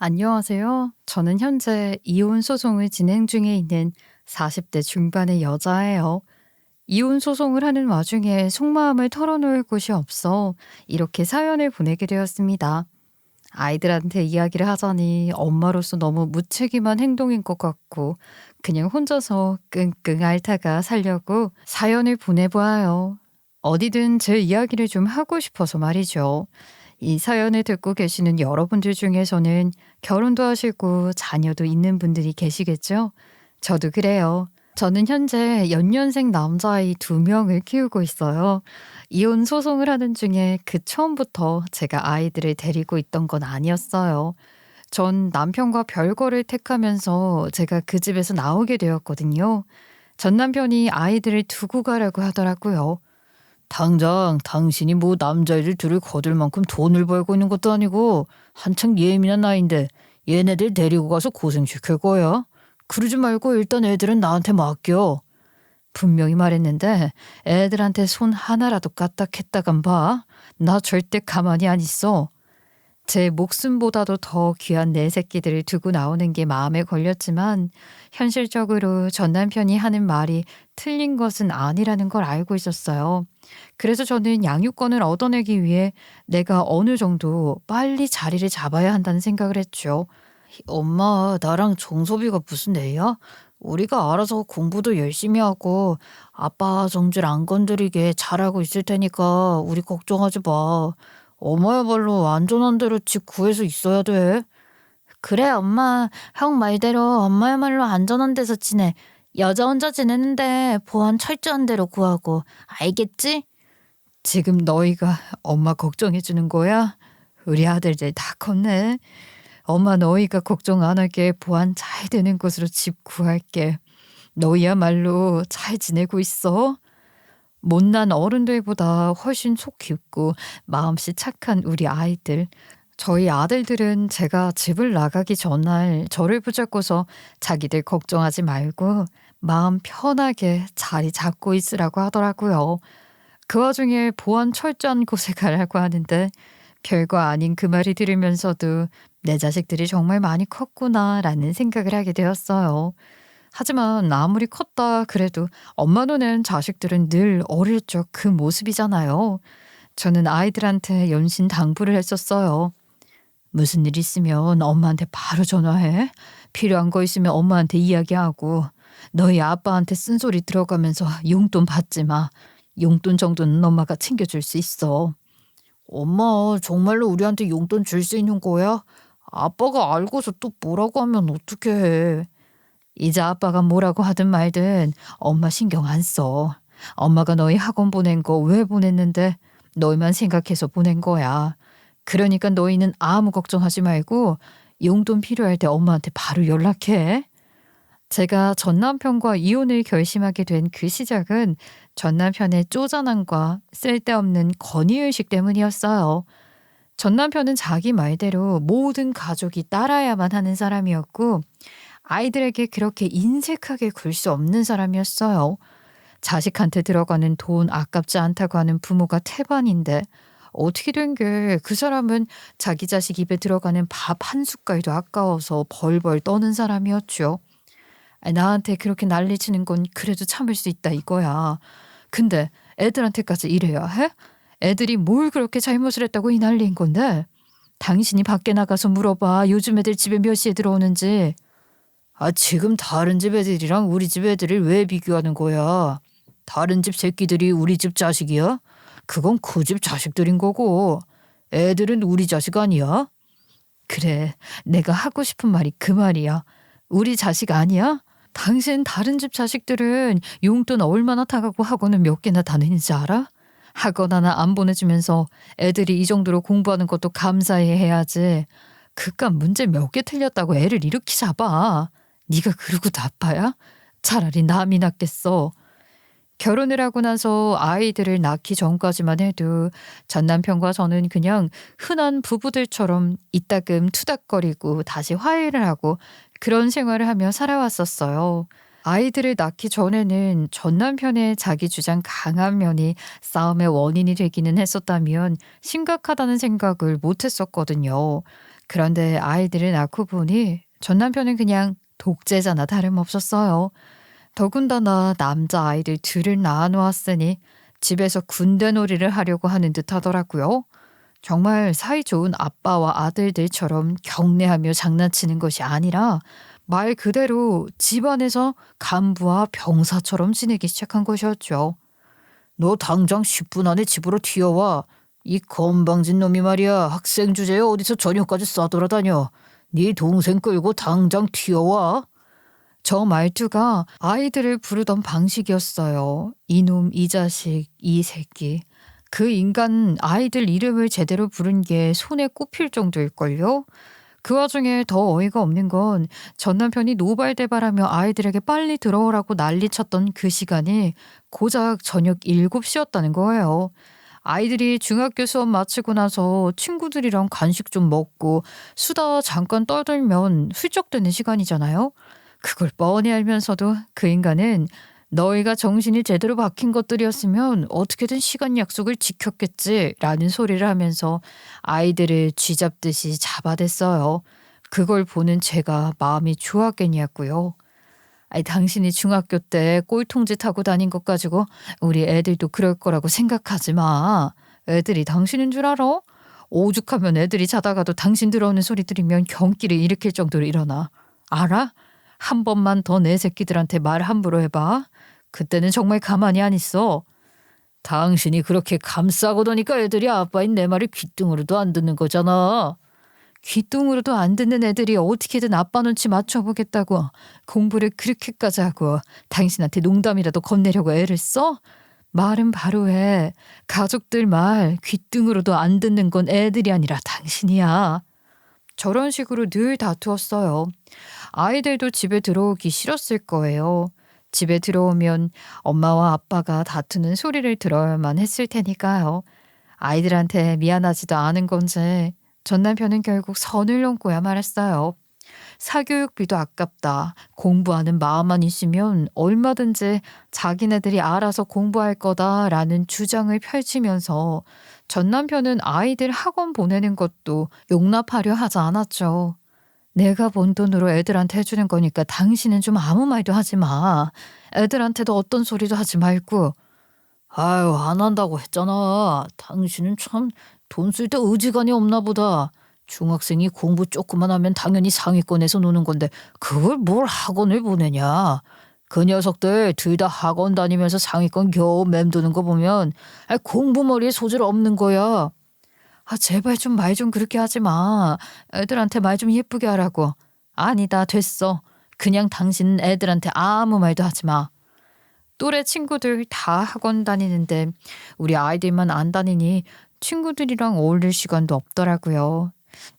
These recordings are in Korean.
안녕하세요. 저는 현재 이혼 소송을 진행 중에 있는 40대 중반의 여자예요. 이혼 소송을 하는 와중에 속마음을 털어놓을 곳이 없어 이렇게 사연을 보내게 되었습니다. 아이들한테 이야기를 하자니 엄마로서 너무 무책임한 행동인 것 같고 그냥 혼자서 끙끙 앓다가 살려고 사연을 보내보아요. 어디든 제 이야기를 좀 하고 싶어서 말이죠. 이 사연을 듣고 계시는 여러분들 중에서는 결혼도 하시고 자녀도 있는 분들이 계시겠죠? 저도 그래요. 저는 현재 연년생 남자아이 2명을 키우고 있어요. 이혼 소송을 하는 중에 그 처음부터 제가 아이들을 데리고 있던 건 아니었어요. 전 남편과 별거를 택하면서 제가 그 집에서 나오게 되었거든요. 전 남편이 아이들을 두고 가라고 하더라고요. 당장 당신이 뭐 남자애들 둘을 거둘 만큼 돈을 벌고 있는 것도 아니고 한창 예민한 나이인데 얘네들 데리고 가서 고생시킬 거야. 그러지 말고 일단 애들은 나한테 맡겨. 분명히 말했는데 애들한테 손 하나라도 까딱했다간 봐. 나 절대 가만히 안 있어. 제 목숨보다도 더 귀한 내 새끼들을 두고 나오는 게 마음에 걸렸지만 현실적으로 전 남편이 하는 말이 틀린 것은 아니라는 걸 알고 있었어요. 그래서 저는 양육권을 얻어내기 위해 내가 어느 정도 빨리 자리를 잡아야 한다는 생각을 했죠. 엄마, 나랑 정섭이가 무슨 애야? 우리가 알아서 공부도 열심히 하고 아빠 정질 안 건드리게 잘하고 있을 테니까 우리 걱정하지 마. 엄마야말로 안전한 대로 집 구해서 있어야 돼. 그래, 엄마. 형 말대로 엄마야말로 안전한 데서 지내. 여자 혼자 지내는데 보안 철저한 데로 구하고. 알겠지? 지금 너희가 엄마 걱정해주는 거야? 우리 아들들 다 컸네. 엄마 너희가 걱정 안 하게 보안 잘 되는 곳으로 집 구할게. 너희야말로 잘 지내고 있어? 못난 어른들보다 훨씬 속 깊고 마음씨 착한 우리 아이들. 저희 아들들은 제가 집을 나가기 전날 저를 붙잡고서 자기들 걱정하지 말고 마음 편하게 자리 잡고 있으라고 하더라고요. 그 와중에 보안 철저한 곳에 가라고 하는데 별거 아닌 그 말이 들으면서도 내 자식들이 정말 많이 컸구나라는 생각을 하게 되었어요. 하지만 아무리 컸다 그래도 엄마 눈엔 자식들은 늘 어릴 적 그 모습이잖아요. 저는 아이들한테 연신당부를 했었어요. 무슨 일 있으면 엄마한테 바로 전화해. 필요한 거 있으면 엄마한테 이야기하고 너희 아빠한테 쓴소리 들어가면서 용돈 받지 마. 용돈 정도는 엄마가 챙겨줄 수 있어. 엄마, 정말로 우리한테 용돈 줄 수 있는 거야? 아빠가 알고서 또 뭐라고 하면 어떻게 해? 이제 아빠가 뭐라고 하든 말든 엄마 신경 안 써. 엄마가 너희 학원 보낸 거 왜 보냈는데 너희만 생각해서 보낸 거야. 그러니까 너희는 아무 걱정하지 말고 용돈 필요할 때 엄마한테 바로 연락해. 제가 전 남편과 이혼을 결심하게 된 그 시작은 전 남편의 쪼잔함과 쓸데없는 권위의식 때문이었어요. 전 남편은 자기 말대로 모든 가족이 따라야만 하는 사람이었고 아이들에게 그렇게 인색하게 굴 수 없는 사람이었어요. 자식한테 들어가는 돈 아깝지 않다고 하는 부모가 태반인데 어떻게 된 게 그 사람은 자기 자식 입에 들어가는 밥 한 숟갈도 아까워서 벌벌 떠는 사람이었죠. 나한테 그렇게 난리치는 건 그래도 참을 수 있다 이거야. 근데 애들한테까지 이래야 해? 애들이 뭘 그렇게 잘못을 했다고 이 난리인 건데? 당신이 밖에 나가서 물어봐. 요즘 애들 집에 몇 시에 들어오는지. 지금 다른 집 애들이랑 우리 집 애들을 왜 비교하는 거야? 다른 집 새끼들이 우리 집 자식이야? 그건 그 집 자식들인 거고. 애들은 우리 자식 아니야? 그래, 내가 하고 싶은 말이 그 말이야. 우리 자식 아니야? 당신 다른 집 자식들은 용돈 얼마나 타가고 학원을 몇 개나 다니는지 알아? 학원 하나 안 보내주면서 애들이 이 정도로 공부하는 것도 감사해 해야지. 그깟 문제 몇 개 틀렸다고 애를 이렇게 잡아. 네가 그러고 나빠야? 차라리 남이 낫겠어. 결혼을 하고 나서 아이들을 낳기 전까지만 해도 전 남편과 저는 그냥 흔한 부부들처럼 이따금 투닥거리고 다시 화해를 하고 그런 생활을 하며 살아왔었어요. 아이들을 낳기 전에는 전 남편의 자기 주장 강한 면이 싸움의 원인이 되기는 했었다면 심각하다는 생각을 못 했었거든요. 그런데 아이들을 낳고 보니 전 남편은 그냥 독재자나 다름없었어요. 더군다나 남자 아이들 둘을 낳아놓았으니 집에서 군대놀이를 하려고 하는 듯 하더라고요. 정말 사이좋은 아빠와 아들들처럼 경례하며 장난치는 것이 아니라 말 그대로 집안에서 간부와 병사처럼 지내기 시작한 것이었죠. 너 당장 10분 안에 집으로 튀어와. 이 건방진 놈이 말이야. 학생 주제에 어디서 저녁까지 싸돌아다녀. 네 동생 끌고 당장 튀어와. 저 말투가 아이들을 부르던 방식이었어요. 이놈, 이 자식, 이 새끼. 그 인간 아이들 이름을 제대로 부른 게 손에 꼽힐 정도일걸요? 그 와중에 더 어이가 없는 건 전 남편이 노발대발하며 아이들에게 빨리 들어오라고 난리쳤던 그 시간이 고작 저녁 7시였다는 거예요. 아이들이 중학교 수업 마치고 나서 친구들이랑 간식 좀 먹고 수다 잠깐 떠들면 훌쩍 되는 시간이잖아요. 그걸 뻔히 알면서도 그 인간은 너희가 정신이 제대로 박힌 것들이었으면 어떻게든 시간 약속을 지켰겠지라는 소리를 하면서 아이들을 쥐잡듯이 잡아댔어요. 그걸 보는 제가 마음이 좋았겠냐고요. 아니, 당신이 중학교 때 꼴통짓 하고 다닌 것 가지고 우리 애들도 그럴 거라고 생각하지 마. 애들이 당신인 줄 알아? 오죽하면 애들이 자다가도 당신 들어오는 소리 들으면 경기를 일으킬 정도로 일어나. 알아? 한 번만 더 내 새끼들한테 말 함부로 해봐. 그때는 정말 가만히 안 있어. 당신이 그렇게 감싸고 도니까 애들이 아빠인 내 말을 귓등으로도 안 듣는 거잖아. 귓등으로도 안 듣는 애들이 어떻게든 아빠 눈치 맞춰보겠다고 공부를 그렇게까지 하고 당신한테 농담이라도 건네려고 애를 써? 말은 바로 해. 가족들 말 귓등으로도 안 듣는 건 애들이 아니라 당신이야. 저런 식으로 늘 다투었어요. 아이들도 집에 들어오기 싫었을 거예요. 집에 들어오면 엄마와 아빠가 다투는 소리를 들어야만 했을 테니까요. 아이들한테 미안하지도 않은 건지 전 남편은 결국 선을 넘고야 말았어요. 사교육비도 아깝다. 공부하는 마음만 있으면 얼마든지 자기네들이 알아서 공부할 거다라는 주장을 펼치면서 전 남편은 아이들 학원 보내는 것도 용납하려 하지 않았죠. 내가 번 돈으로 애들한테 해주는 거니까 당신은 좀 아무 말도 하지 마. 애들한테도 어떤 소리도 하지 말고. 아유, 안 한다고 했잖아. 당신은 참 돈 쓸 때 의지간이 없나 보다. 중학생이 공부 조금만 하면 당연히 상위권에서 노는 건데 그걸 뭘 학원을 보내냐. 그 녀석들 둘 다 학원 다니면서 상위권 겨우 맴도는 거 보면 공부머리에 소질 없는 거야. 아, 제발 좀 말 좀 그렇게 하지 마. 애들한테 말 좀 예쁘게 하라고. 아니다, 됐어. 그냥 당신은 애들한테 아무 말도 하지 마. 또래 친구들 다 학원 다니는데 우리 아이들만 안 다니니 친구들이랑 어울릴 시간도 없더라고요.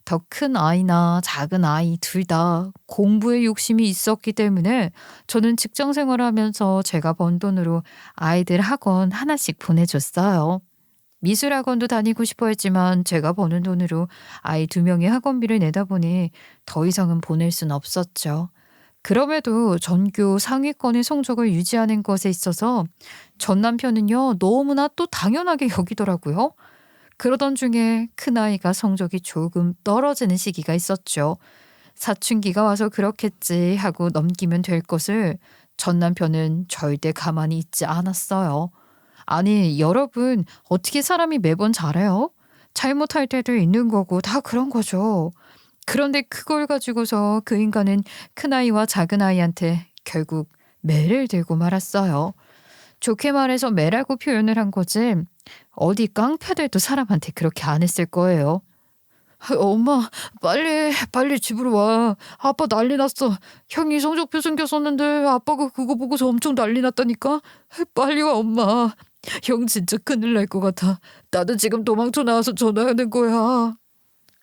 더 큰 아이나 작은 아이 둘 다 공부에 욕심이 있었기 때문에 저는 직장 생활을 하면서 제가 번 돈으로 아이들 학원 하나씩 보내줬어요. 미술학원도 다니고 싶어 했지만 제가 버는 돈으로 아이 2명의 학원비를 내다 보니 더 이상은 보낼 순 없었죠. 그럼에도 전교 상위권의 성적을 유지하는 것에 있어서 전 남편은요 너무나 또 당연하게 여기더라고요. 그러던 중에 큰아이가 성적이 조금 떨어지는 시기가 있었죠. 사춘기가 와서 그렇겠지 하고 넘기면 될 것을 전 남편은 절대 가만히 있지 않았어요. 아니, 여러분, 어떻게 사람이 매번 잘해요? 잘못할 때도 있는 거고 다 그런 거죠. 그런데 그걸 가지고서 그 인간은 큰아이와 작은아이한테 결국 매를 들고 말았어요. 좋게 말해서 매라고 표현을 한 거지 어디 깡패들도 사람한테 그렇게 안 했을 거예요. 엄마, 빨리 집으로 와. 아빠 난리 났어. 형이 성적표 숨겼었는데 아빠가 그거 보고서 엄청 난리 났다니까. 빨리 와, 엄마. 형 진짜 큰일 날 것 같아. 나도 지금 도망쳐 나와서 전화하는 거야.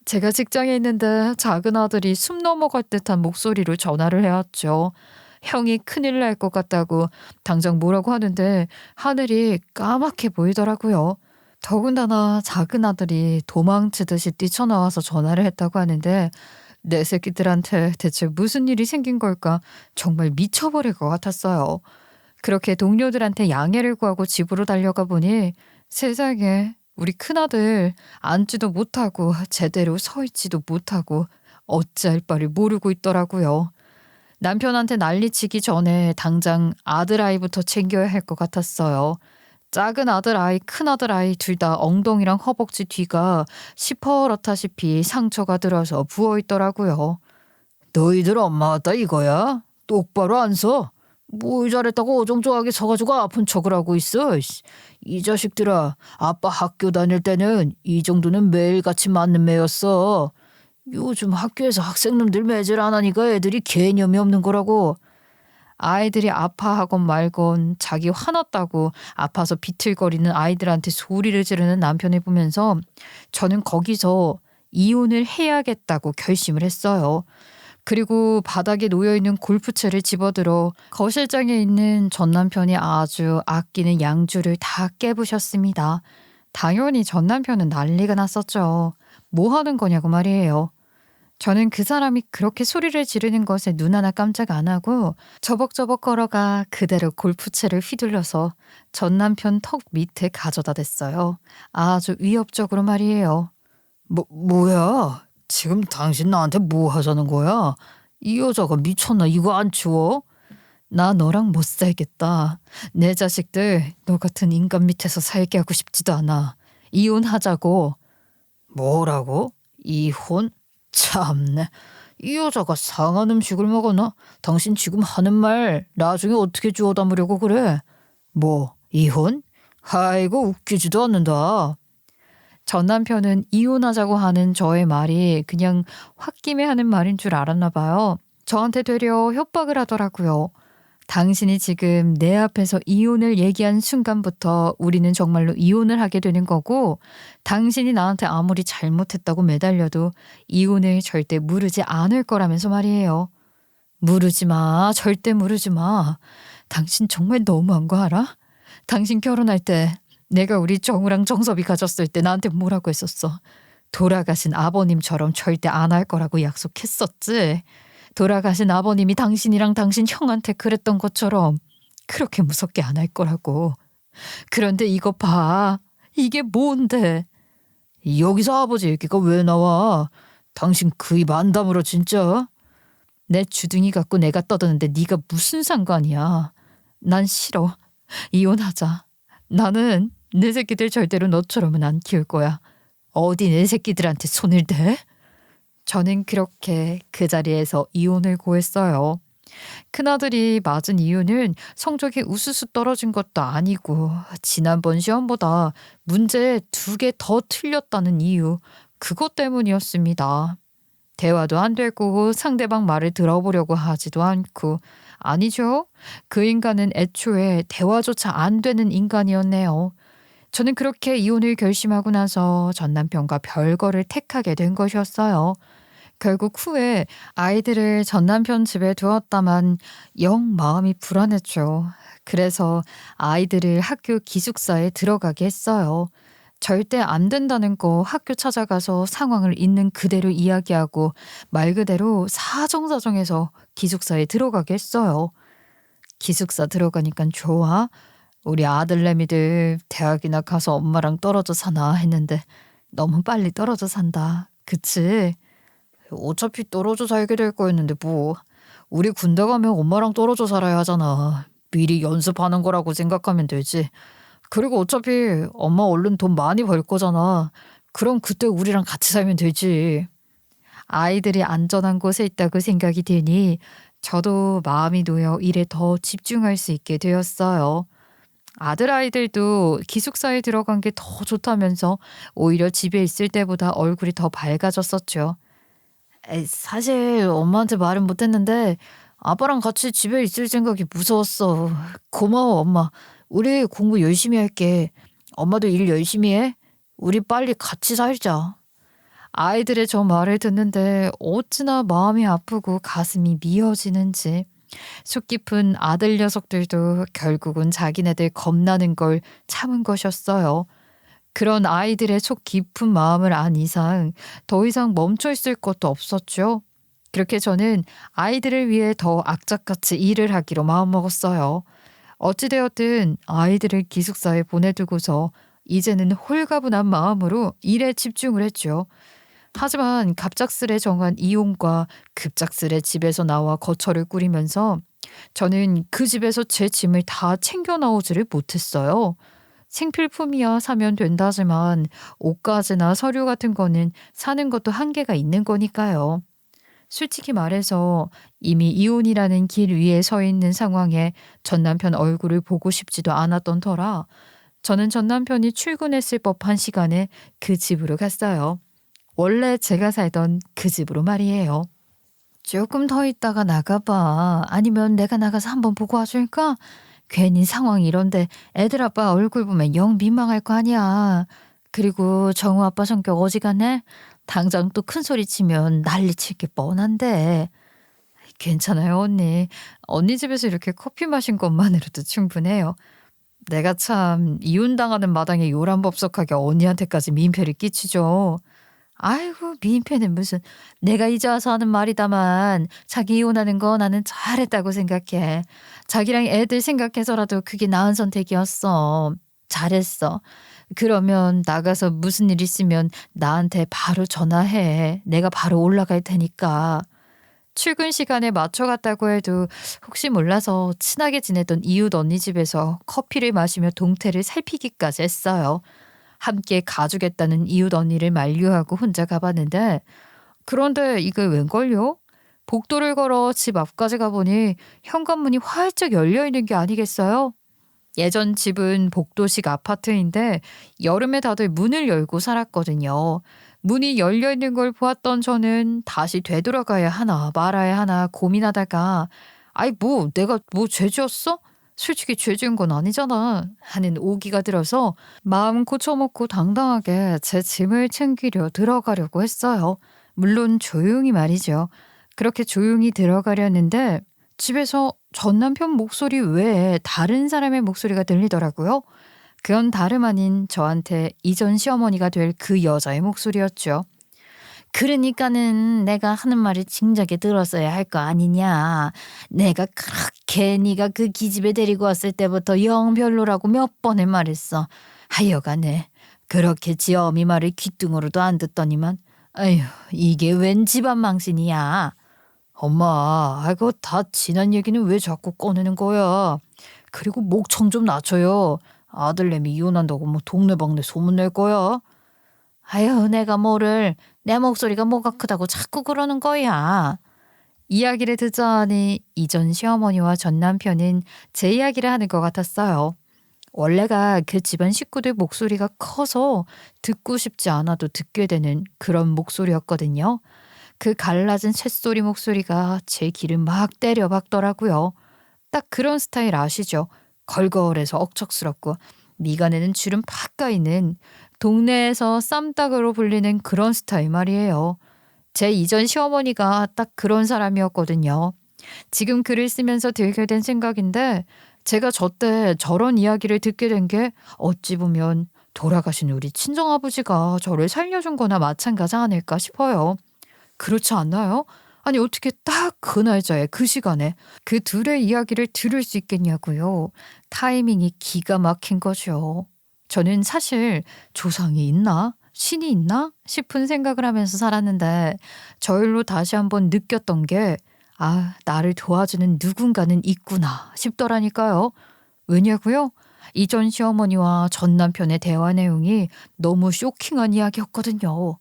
제가 직장에 있는데 작은 아들이 숨 넘어갈 듯한 목소리로 전화를 해왔죠. 형이 큰일 날 것 같다고 당장 뭐라고 하는데 하늘이 까맣게 보이더라고요. 더군다나 작은 아들이 도망치듯이 뛰쳐나와서 전화를 했다고 하는데 내 새끼들한테 대체 무슨 일이 생긴 걸까 정말 미쳐버릴 것 같았어요. 그렇게 동료들한테 양해를 구하고 집으로 달려가 보니 세상에 우리 큰아들 앉지도 못하고 제대로 서 있지도 못하고 어찌할 바를 모르고 있더라고요. 남편한테 난리치기 전에 당장 아들아이부터 챙겨야 할 것 같았어요. 작은 아들아이, 큰아들아이 둘 다 엉덩이랑 허벅지 뒤가 시퍼렇다시피 상처가 들어서 부어있더라고요. 너희들 엄마 같다 이거야? 똑바로 안 서? 뭘 잘했다고 어정쩡하게 서가지고 아픈 척을 하고 있어. 이 자식들아, 아빠 학교 다닐 때는 이 정도는 매일같이 맞는 매였어. 요즘 학교에서 학생놈들 매질 안 하니까 애들이 개념이 없는 거라고. 아이들이 아파하건 말건 자기 화났다고 아파서 비틀거리는 아이들한테 소리를 지르는 남편을 보면서 저는 거기서 이혼을 해야겠다고 결심을 했어요. 그리고 바닥에 놓여있는 골프채를 집어들어 거실장에 있는 전 남편이 아주 아끼는 양주를 다 깨부셨습니다. 당연히 전 남편은 난리가 났었죠. 뭐 하는 거냐고 말이에요. 저는 그 사람이 그렇게 소리를 지르는 것에 눈 하나 깜짝 안 하고 저벅저벅 걸어가 그대로 골프채를 휘둘러서 전 남편 턱 밑에 가져다 댔어요. 아주 위협적으로 말이에요. 뭐야? 지금 당신 나한테 뭐 하자는 거야? 이 여자가 미쳤나? 이거 안 치워? 나 너랑 못 살겠다. 내 자식들 너 같은 인간 밑에서 살게 하고 싶지도 않아. 이혼하자고. 뭐라고? 이혼? 참네. 이 여자가 상한 음식을 먹었나? 당신 지금 하는 말 나중에 어떻게 주워 담으려고 그래? 뭐 이혼? 아이고 웃기지도 않는다. 전 남편은 이혼하자고 하는 저의 말이 그냥 홧김에 하는 말인 줄 알았나 봐요. 저한테 되려 협박을 하더라고요. 당신이 지금 내 앞에서 이혼을 얘기한 순간부터 우리는 정말로 이혼을 하게 되는 거고 당신이 나한테 아무리 잘못했다고 매달려도 이혼을 절대 무르지 않을 거라면서 말이에요. 무르지 마. 절대 무르지 마. 당신 정말 너무한 거 알아? 당신 결혼할 때 내가 우리 정우랑 정섭이 가졌을 때 나한테 뭐라고 했었어? 돌아가신 아버님처럼 절대 안 할 거라고 약속했었지. 돌아가신 아버님이 당신이랑 당신 형한테 그랬던 것처럼 그렇게 무섭게 안 할 거라고. 그런데 이거 봐. 이게 뭔데? 여기서 아버지 얘기가 왜 나와? 당신 그 입 안 다물어 진짜? 내 주둥이 갖고 내가 떠드는데 네가 무슨 상관이야. 난 싫어. 이혼하자. 나는 내 새끼들 절대로 너처럼은 안 키울 거야. 어디 내 새끼들한테 손을 대? 저는 그렇게 그 자리에서 이혼을 고했어요. 큰아들이 맞은 이유는 성적이 우수수 떨어진 것도 아니고 지난번 시험보다 문제 2개 더 틀렸다는 이유, 그것 때문이었습니다. 대화도 안 되고 상대방 말을 들어보려고 하지도 않고. 아니죠. 그 인간은 애초에 대화조차 안 되는 인간이었네요. 저는 그렇게 이혼을 결심하고 나서 전 남편과 별거를 택하게 된 것이었어요. 결국 후에 아이들을 전 남편 집에 두었다만 영 마음이 불안했죠. 그래서 아이들을 학교 기숙사에 들어가게 했어요. 절대 안 된다는 거 학교 찾아가서 상황을 있는 그대로 이야기하고 말 그대로 사정사정해서 기숙사에 들어가게 했어요. 기숙사 들어가니까 좋아? 우리 아들내미들 대학이나 가서 엄마랑 떨어져 사나 했는데 너무 빨리 떨어져 산다. 그치? 어차피 떨어져 살게 될 거였는데 뭐. 우리 군대 가면 엄마랑 떨어져 살아야 하잖아. 미리 연습하는 거라고 생각하면 되지. 그리고 어차피 엄마 얼른 돈 많이 벌 거잖아. 그럼 그때 우리랑 같이 살면 되지. 아이들이 안전한 곳에 있다고 생각이 드니 저도 마음이 놓여 일에 더 집중할 수 있게 되었어요. 아들아이들도 기숙사에 들어간 게 더 좋다면서 오히려 집에 있을 때보다 얼굴이 더 밝아졌었죠. 사실 엄마한테 말은 못했는데 아빠랑 같이 집에 있을 생각이 무서웠어. 고마워 엄마. 우리 공부 열심히 할게. 엄마도 일 열심히 해. 우리 빨리 같이 살자. 아이들의 저 말을 듣는데 어찌나 마음이 아프고 가슴이 미어지는지. 속 깊은 아들 녀석들도 결국은 자기네들 겁나는 걸 참은 것이었어요. 그런 아이들의 속 깊은 마음을 안 이상 더 이상 멈춰 있을 것도 없었죠. 그렇게 저는 아이들을 위해 더 악착같이 일을 하기로 마음먹었어요. 어찌되었든 아이들을 기숙사에 보내두고서 이제는 홀가분한 마음으로 일에 집중을 했죠. 하지만 갑작스레 정한 이혼과 급작스레 집에서 나와 거처를 꾸리면서 저는 그 집에서 제 짐을 다 챙겨 나오지를 못했어요. 생필품이야 사면 된다지만 옷가지나 서류 같은 거는 사는 것도 한계가 있는 거니까요. 솔직히 말해서 이미 이혼이라는 길 위에 서 있는 상황에 전 남편 얼굴을 보고 싶지도 않았던 터라 저는 전 남편이 출근했을 법한 시간에 그 집으로 갔어요. 원래 제가 살던 그 집으로 말이에요. 조금 더 있다가 나가봐. 아니면 내가 나가서 한번 보고 와줄까? 괜히 상황이 이런데 애들 아빠 얼굴 보면 영 민망할 거 아니야. 그리고 정우 아빠 성격 어지간해? 당장 또 큰 소리 치면 난리 칠 게 뻔한데. 괜찮아요, 언니. 언니 집에서 이렇게 커피 마신 것만으로도 충분해요. 내가 참 이혼당하는 마당에 요란법석하게 언니한테까지 민폐를 끼치죠. 아이고 민폐는 무슨. 내가 이제 와서 하는 말이다만 자기 이혼하는 거 나는 잘했다고 생각해. 자기랑 애들 생각해서라도 그게 나은 선택이었어. 잘했어. 그러면 나가서 무슨 일 있으면 나한테 바로 전화해. 내가 바로 올라갈 테니까. 출근 시간에 맞춰 갔다고 해도 혹시 몰라서 친하게 지내던 이웃 언니 집에서 커피를 마시며 동태를 살피기까지 했어요. 함께 가주겠다는 이웃 언니를 만류하고 혼자 가봤는데 그런데 이게 웬걸요? 복도를 걸어 집 앞까지 가보니 현관문이 활짝 열려있는 게 아니겠어요? 예전 집은 복도식 아파트인데 여름에 다들 문을 열고 살았거든요. 문이 열려있는 걸 보았던 저는 다시 되돌아가야 하나 말아야 하나 고민하다가 아이 뭐 내가 뭐 죄 지었어? 솔직히 죄 지은 건 아니잖아 하는 오기가 들어서 마음 고쳐먹고 당당하게 제 짐을 챙기려 들어가려고 했어요. 물론 조용히 말이죠. 그렇게 조용히 들어가려는데 집에서 전 남편 목소리 외에 다른 사람의 목소리가 들리더라고요. 그건 다름 아닌 저한테 이전 시어머니가 될 그 여자의 목소리였죠. 그러니까는 내가 하는 말을 진작에 들었어야 할 거 아니냐. 내가 그렇게 네가 그 기집애 데리고 왔을 때부터 영 별로라고 몇 번을 말했어. 하여간에 그렇게 지 어미 말을 귓등으로도 안 듣더니만 아휴 이게 웬 집안 망신이야. 엄마 아이고 다 지난 얘기는 왜 자꾸 꺼내는 거야. 그리고 목청 좀 낮춰요. 아들내미 이혼한다고 뭐 동네방네 소문낼 거야. 아유 내가 뭐를. 내 목소리가 뭐가 크다고 자꾸 그러는 거야. 이야기를 듣자니 이전 시어머니와 전 남편은 제 이야기를 하는 것 같았어요. 원래가 그 집안 식구들 목소리가 커서 듣고 싶지 않아도 듣게 되는 그런 목소리였거든요. 그 갈라진 쇳소리 목소리가 제 귀를 막 때려 박더라고요. 딱 그런 스타일 아시죠? 걸걸해서 억척스럽고 미간에는 주름 팍 까이는 동네에서 쌈딱으로 불리는 그런 스타일 말이에요. 제 이전 시어머니가 딱 그런 사람이었거든요. 지금 글을 쓰면서 들게 된 생각인데 제가 저때 저런 이야기를 듣게 된 게 어찌 보면 돌아가신 우리 친정아버지가 저를 살려준 거나 마찬가지 아닐까 싶어요. 그렇지 않나요? 아니 어떻게 딱 그 날짜에 그 시간에 그 둘의 이야기를 들을 수 있겠냐고요. 타이밍이 기가 막힌 거죠. 저는 사실 조상이 있나? 신이 있나? 싶은 생각을 하면서 살았는데 저일로 다시 한번 느꼈던 게 나를 도와주는 누군가는 있구나 싶더라니까요. 왜냐고요? 이전 시어머니와 전 남편의 대화 내용이 너무 쇼킹한 이야기였거든요.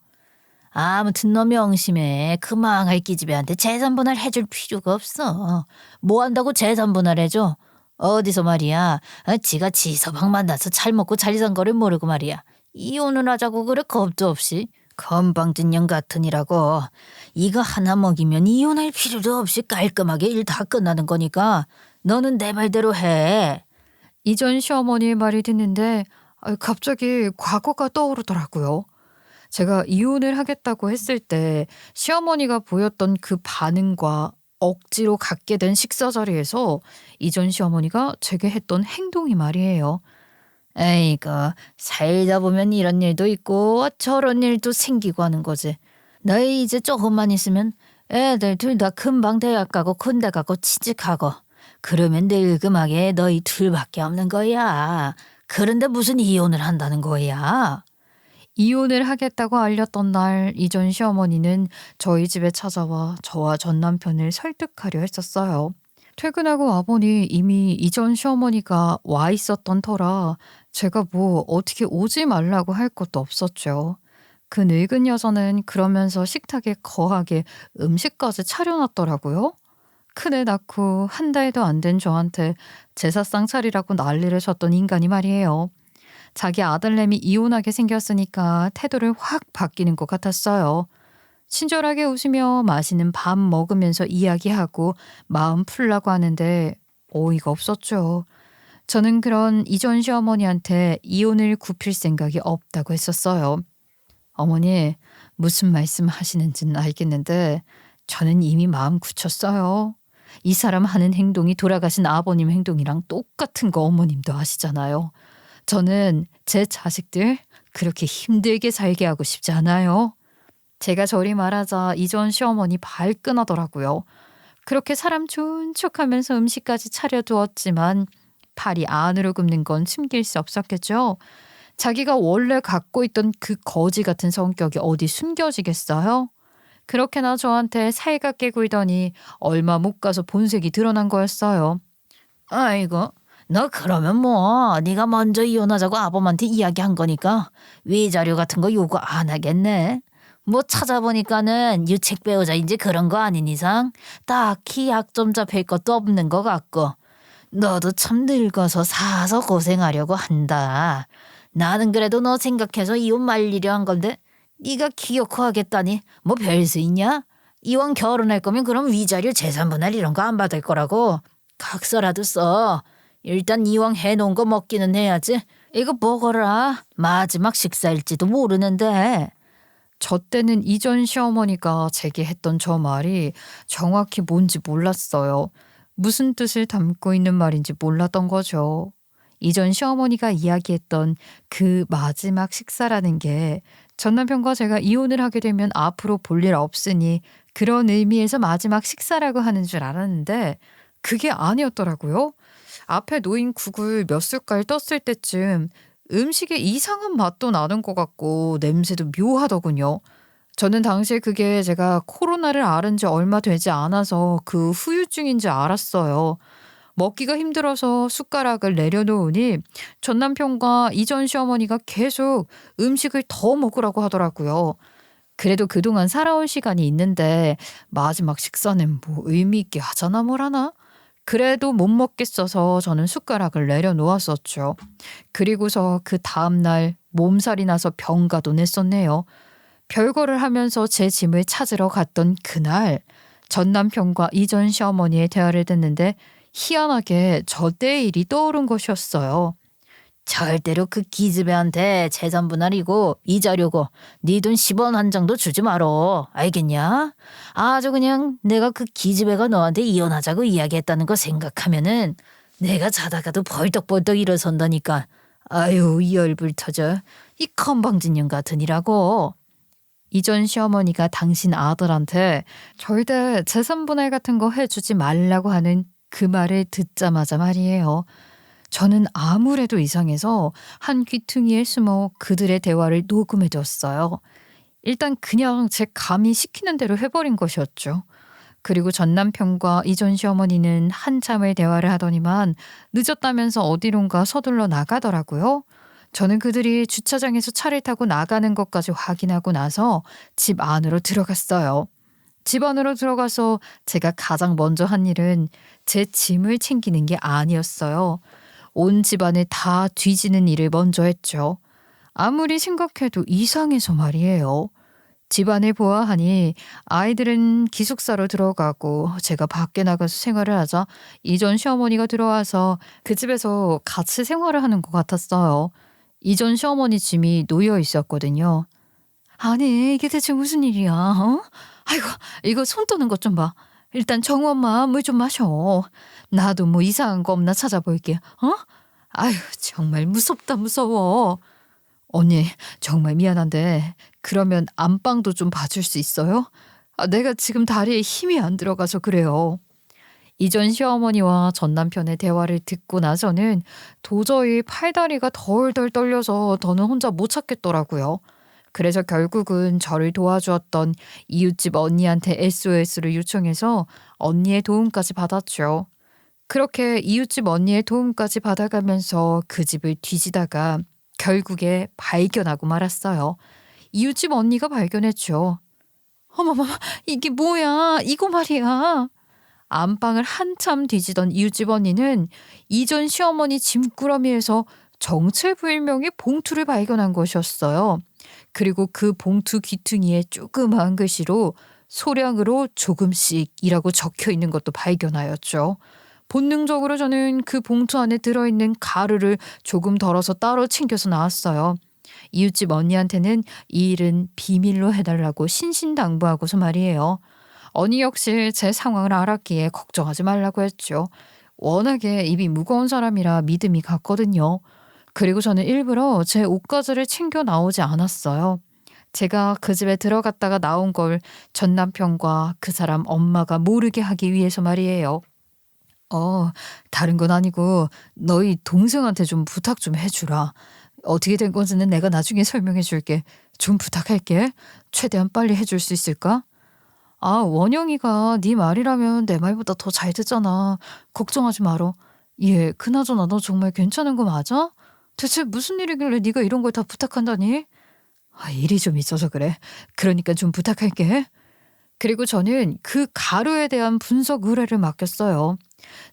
아무튼 너 명심해. 그 망할 기집애한테 재산분할 해줄 필요가 없어. 뭐 한다고 재산분할 해줘? 어디서 말이야. 지가 지 서방 만나서 잘 먹고 잘 산 거를 모르고 말이야. 이혼을 하자고 그래 겁도 없이. 건방진년 같으니라고. 이거 하나 먹이면 이혼할 필요도 없이 깔끔하게 일 다 끝나는 거니까 너는 내 말대로 해. 이전 시어머니의 말이 듣는데 갑자기 과거가 떠오르더라고요. 제가 이혼을 하겠다고 했을 때 시어머니가 보였던 그 반응과 억지로 갖게 된 식사 자리에서 이전 시어머니가 제게 했던 행동이 말이에요. 에이구 살다 보면 이런 일도 있고 저런 일도 생기고 하는 거지. 너희 이제 조금만 있으면 애들 둘 다 금방 대학 가고 군대 가고 취직하고 그러면 늙음하게 너희 둘밖에 없는 거야. 그런데 무슨 이혼을 한다는 거야? 이혼을 하겠다고 알렸던 날 이전 시어머니는 저희 집에 찾아와 저와 전 남편을 설득하려 했었어요. 퇴근하고 와보니 이미 이전 시어머니가 와 있었던 터라 제가 뭐 어떻게 오지 말라고 할 것도 없었죠. 그 늙은 여자는 그러면서 식탁에 거하게 음식까지 차려놨더라고요. 큰애 낳고 한 달도 안 된 저한테 제사상 차리라고 난리를 쳤던 인간이 말이에요. 자기 아들내미 이혼하게 생겼으니까 태도를 확 바뀌는 것 같았어요. 친절하게 웃으며 맛있는 밥 먹으면서 이야기하고 마음 풀라고 하는데 어이가 없었죠. 저는 그런 이전 시어머니한테 이혼을 굽힐 생각이 없다고 했었어요. 어머니, 무슨 말씀 하시는지는 알겠는데 저는 이미 마음 굳혔어요. 이 사람 하는 행동이 돌아가신 아버님 행동이랑 똑같은 거 어머님도 아시잖아요. 저는 제 자식들 그렇게 힘들게 살게 하고 싶지 않아요. 제가 저리 말하자 이전 시어머니 발끈하더라고요. 그렇게 사람 좋은 척하면서 음식까지 차려두었지만 팔이 안으로 굽는 건 숨길 수 없었겠죠. 자기가 원래 갖고 있던 그 거지 같은 성격이 어디 숨겨지겠어요? 그렇게나 저한테 살갑게 굴더니 얼마 못 가서 본색이 드러난 거였어요. 아이고, 너 그러면 뭐 네가 먼저 이혼하자고 아범한테 이야기한 거니까 위자료 같은 거 요구 안 하겠네. 뭐 찾아보니까는 유책 배우자인지 그런 거 아닌 이상 딱히 약점 잡힐 것도 없는 것 같고 너도 참 늙어서 사서 고생하려고 한다. 나는 그래도 너 생각해서 이혼 말리려 한 건데 네가 기어코 하겠다니 뭐 별 수 있냐? 이왕 결혼할 거면 그럼 위자료 재산분할 이런 거 안 받을 거라고 각서라도 써. 일단 이왕 해놓은 거 먹기는 해야지. 이거 먹어라. 마지막 식사일지도 모르는데. 저 때는 이전 시어머니가 제게 했던 저 말이 정확히 뭔지 몰랐어요. 무슨 뜻을 담고 있는 말인지 몰랐던 거죠. 이전 시어머니가 이야기했던 그 마지막 식사라는 게 전 남편과 제가 이혼을 하게 되면 앞으로 볼 일 없으니 그런 의미에서 마지막 식사라고 하는 줄 알았는데 그게 아니었더라고요. 앞에 놓인 국을 몇 숟갈 떴을 때쯤 음식에 이상한 맛도 나는 것 같고 냄새도 묘하더군요. 저는 당시에 그게 제가 코로나를 앓은 지 얼마 되지 않아서 그 후유증인지 알았어요. 먹기가 힘들어서 숟가락을 내려놓으니 전 남편과 이전 시어머니가 계속 음식을 더 먹으라고 하더라고요. 그래도 그동안 살아온 시간이 있는데 마지막 식사는 뭐 의미 있게 하자나 뭐라나? 그래도 못 먹겠어서 저는 숟가락을 내려놓았었죠. 그리고서 그 다음날 몸살이 나서 병가도 냈었네요. 별거를 하면서 제 짐을 찾으러 갔던 그날 전 남편과 이전 시어머니의 대화를 듣는데 희한하게 저 때의 일이 떠오른 것이었어요. 절대로 그 기집애한테 재산분할이고 이자료고 네 돈 10원 한 장도 주지 말어. 알겠냐? 아주 그냥 내가 그 기집애가 너한테 이혼하자고 이야기했다는 거 생각하면은 내가 자다가도 벌떡벌떡 일어선다니까. 아유 열불 터져. 이 건방진년 같으니라고. 이전 시어머니가 당신 아들한테 절대 재산분할 같은 거 해주지 말라고 하는 그 말을 듣자마자 말이에요. 저는 아무래도 이상해서 한 귀퉁이에 숨어 그들의 대화를 녹음해뒀어요. 일단 그냥 제 감이 시키는 대로 해버린 것이었죠. 그리고 전 남편과 이전 시어머니는 한참을 대화를 하더니만 늦었다면서 어디론가 서둘러 나가더라고요. 저는 그들이 주차장에서 차를 타고 나가는 것까지 확인하고 나서 집 안으로 들어갔어요. 집 안으로 들어가서 제가 가장 먼저 한 일은 제 짐을 챙기는 게 아니었어요. 온 집안을 다 뒤지는 일을 먼저 했죠. 아무리 생각해도 이상해서 말이에요. 집안을 보아하니 아이들은 기숙사로 들어가고 제가 밖에 나가서 생활을 하자 이전 시어머니가 들어와서 그 집에서 같이 생활을 하는 것 같았어요. 이전 시어머니 짐이 놓여 있었거든요. 아니 이게 대체 무슨 일이야? 어? 아이고 이거 손 떠는 것 좀 봐. 일단 정우 엄마 물 좀 마셔. 나도 뭐 이상한 거 없나 찾아볼게. 어? 아유 정말 무섭다 무서워. 언니 정말 미안한데 그러면 안방도 좀 봐줄 수 있어요? 내가 지금 다리에 힘이 안 들어가서 그래요. 이전 시어머니와 전 남편의 대화를 듣고 나서는 도저히 팔다리가 덜덜 떨려서 더는 혼자 못 찾겠더라고요. 그래서 결국은 저를 도와주었던 이웃집 언니한테 SOS를 요청해서 언니의 도움까지 받았죠. 그렇게 이웃집 언니의 도움까지 받아가면서 그 집을 뒤지다가 결국에 발견하고 말았어요. 이웃집 언니가 발견했죠. 어머머머, 이게 뭐야? 이거 말이야. 안방을 한참 뒤지던 이웃집 언니는 이전 시어머니 짐꾸러미에서 정체불명의 봉투를 발견한 것이었어요. 그리고 그 봉투 귀퉁이에 조그마한 글씨로 소량으로 조금씩이라고 적혀 있는 것도 발견하였죠. 본능적으로 저는 그 봉투 안에 들어있는 가루를 조금 덜어서 따로 챙겨서 나왔어요. 이웃집 언니한테는 이 일은 비밀로 해달라고 신신당부하고서 말이에요. 언니 역시 제 상황을 알았기에 걱정하지 말라고 했죠. 워낙에 입이 무거운 사람이라 믿음이 갔거든요. 그리고 저는 일부러 제 옷가지를 챙겨 나오지 않았어요. 제가 그 집에 들어갔다가 나온 걸 전 남편과 그 사람 엄마가 모르게 하기 위해서 말이에요. 다른 건 아니고 너희 동생한테 좀 부탁 좀 해주라. 어떻게 된 건지는 내가 나중에 설명해 줄게. 좀 부탁할게. 최대한 빨리 해줄 수 있을까? 원영이가 네 말이라면 내 말보다 더 잘 듣잖아. 걱정하지 말어. 얘, 그나저나 너 정말 괜찮은 거 맞아? 대체 무슨 일이길래 네가 이런 걸 다 부탁한다니? 일이 좀 있어서 그래. 그러니까 좀 부탁할게. 그리고 저는 그 가루에 대한 분석 의뢰를 맡겼어요.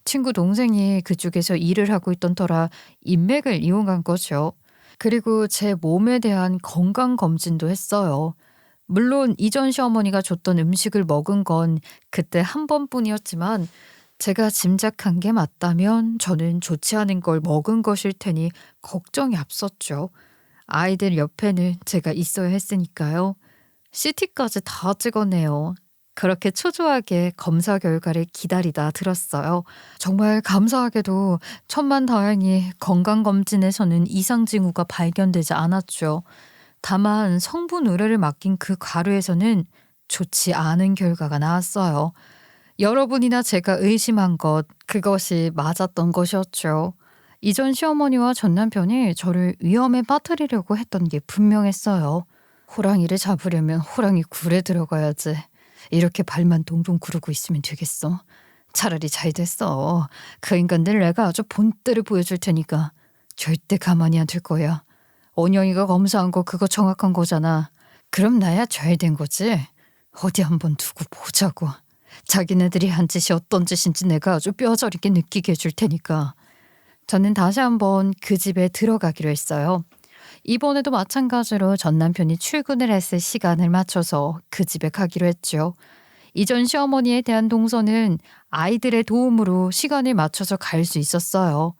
친구 동생이 그쪽에서 일을 하고 있던 터라 인맥을 이용한 거죠. 그리고 제 몸에 대한 건강 검진도 했어요. 물론 이전 시어머니가 줬던 음식을 먹은 건 그때 한 번뿐이었지만 제가 짐작한 게 맞다면 저는 좋지 않은 걸 먹은 것일 테니 걱정이 앞섰죠. 아이들 옆에는 제가 있어야 했으니까요. CT까지 다 찍었네요. 그렇게 초조하게 검사 결과를 기다리다 들었어요. 정말 감사하게도 천만다행히 건강검진에서는 이상 징후가 발견되지 않았죠. 다만 성분 의뢰를 맡긴 그 가루에서는 좋지 않은 결과가 나왔어요. 여러분이나 제가 의심한 것, 그것이 맞았던 것이었죠. 이전 시어머니와 전 남편이 저를 위험에 빠뜨리려고 했던 게 분명했어요. 호랑이를 잡으려면 호랑이 굴에 들어가야지. 이렇게 발만 동동 구르고 있으면 되겠어. 차라리 잘 됐어. 그 인간들 내가 아주 본때를 보여줄 테니까 절대 가만히 안 둘 거야. 원영이가 검사한 거 그거 정확한 거잖아. 그럼 나야 잘 된 거지. 어디 한번 두고 보자고. 자기네들이 한 짓이 어떤 짓인지 내가 아주 뼈저리게 느끼게 해줄 테니까. 저는 다시 한번 그 집에 들어가기로 했어요. 이번에도 마찬가지로 전 남편이 출근을 했을 시간을 맞춰서 그 집에 가기로 했죠. 이전 시어머니에 대한 동서는 아이들의 도움으로 시간을 맞춰서 갈 수 있었어요.